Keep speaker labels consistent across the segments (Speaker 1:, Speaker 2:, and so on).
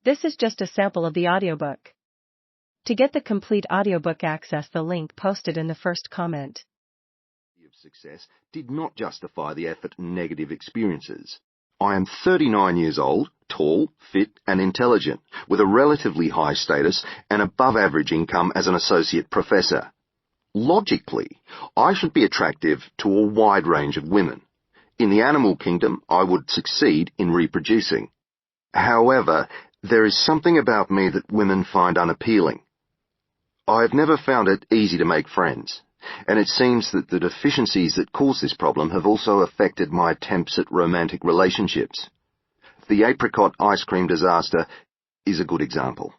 Speaker 1: This is just a sample of the audiobook. To get the complete audiobook, access the link posted in the first comment.
Speaker 2: Of success did not justify the effort and negative experiences. I am 39 years old, tall, fit and intelligent, with a relatively high status and above average income as an associate professor. Logically, I should be attractive to a wide range of women. In the animal kingdom, I would succeed in reproducing. However, there is something about me that women find unappealing. I have never found it easy to make friends, and it seems that the deficiencies that cause this problem have also affected my attempts at romantic relationships. The apricot ice cream disaster is a good example.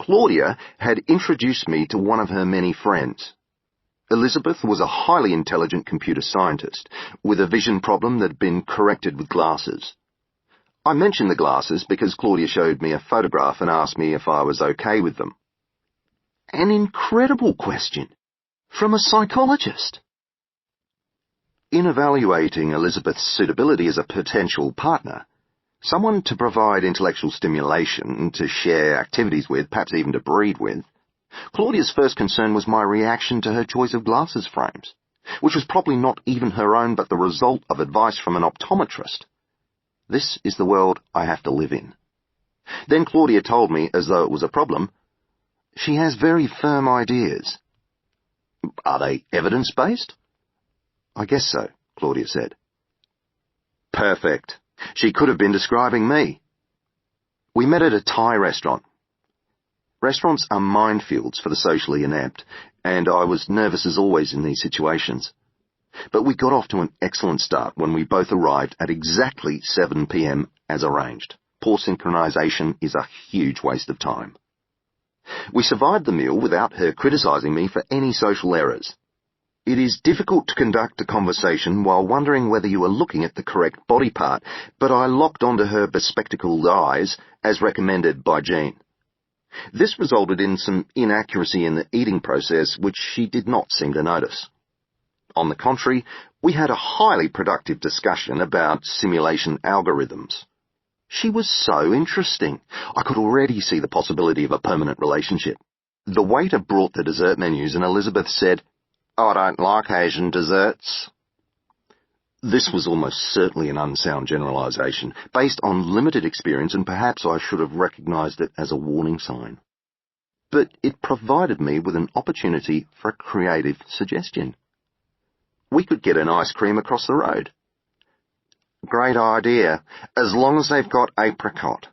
Speaker 2: Claudia had introduced me to one of her many friends. Elizabeth was a highly intelligent computer scientist with a vision problem that had been corrected with glasses. I mentioned the glasses because Claudia showed me a photograph and asked me if I was okay with them. An incredible question from a psychologist. In evaluating Elizabeth's suitability as a potential partner, someone to provide intellectual stimulation, to share activities with, perhaps even to breed with, Claudia's first concern was my reaction to her choice of glasses frames, which was probably not even her own but the result of advice from an optometrist. This is the world I have to live in. Then Claudia told me, as though it was a problem, she has very firm ideas. Are they evidence-based? I guess so, Claudia said. Perfect. She could have been describing me. We met at a Thai restaurant. Restaurants are minefields for the socially inept, and I was nervous as always in these situations. But we got off to an excellent start when we both arrived at exactly 7 p.m. as arranged. Poor synchronization is a huge waste of time. We survived the meal without her criticizing me for any social errors. It is difficult to conduct a conversation while wondering whether you are looking at the correct body part, but I locked onto her bespectacled eyes as recommended by Jean. This resulted in some inaccuracy in the eating process which she did not seem to notice. On the contrary, we had a highly productive discussion about simulation algorithms. She was so interesting. I could already see the possibility of a permanent relationship. The waiter brought the dessert menus and Elizabeth said, "I don't like Asian desserts." This was almost certainly an unsound generalization, based on limited experience, and perhaps I should have recognized it as a warning sign. But it provided me with an opportunity for a creative suggestion. We could get an ice cream across the road. Great idea, as long as they've got apricot.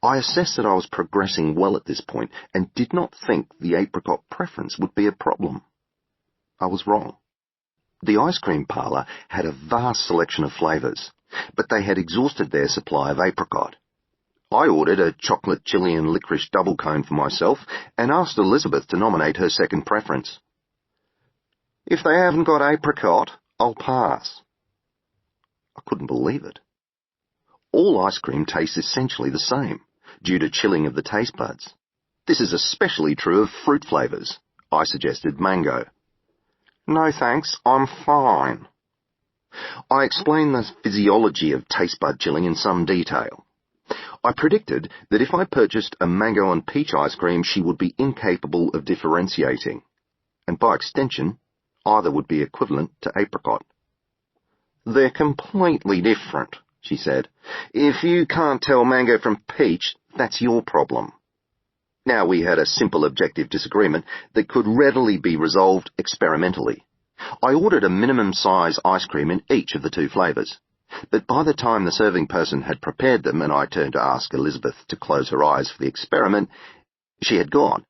Speaker 2: I assessed that I was progressing well at this point and did not think the apricot preference would be a problem. I was wrong. The ice cream parlour had a vast selection of flavours, but they had exhausted their supply of apricot. I ordered a chocolate chili and licorice double cone for myself and asked Elizabeth to nominate her second preference. If they haven't got apricot, I'll pass. I couldn't believe it. All ice cream tastes essentially the same, due to chilling of the taste buds. This is especially true of fruit flavours. I suggested mango. No thanks, I'm fine. I explained the physiology of taste bud chilling in some detail. I predicted that if I purchased a mango and peach ice cream, she would be incapable of differentiating, and by extension, either would be equivalent to apricot. They're completely different, she said. If you can't tell mango from peach, that's your problem. Now we had a simple objective disagreement that could readily be resolved experimentally. I ordered a minimum size ice cream in each of the two flavours, but by the time the serving person had prepared them and I turned to ask Elizabeth to close her eyes for the experiment, she had gone.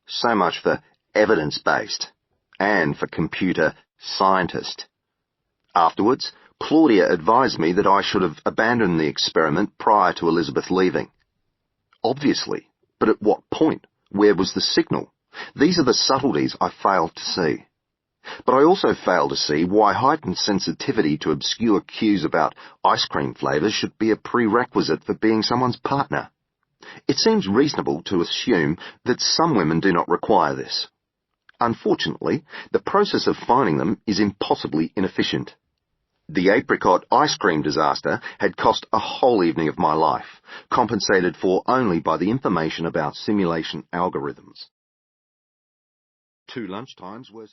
Speaker 2: So much for evidence-based, and for computer scientist. Afterwards, Claudia advised me that I should have abandoned the experiment prior to Elizabeth leaving. Obviously, but at what point? Where was the signal? These are the subtleties I failed to see. But I also failed to see why heightened sensitivity to obscure cues about ice cream flavours should be a prerequisite for being someone's partner. It seems reasonable to assume that some women do not require this. Unfortunately, the process of finding them is impossibly inefficient. The apricot ice cream disaster had cost a whole evening of my life, compensated for only by the information about simulation algorithms. 2 lunchtimes were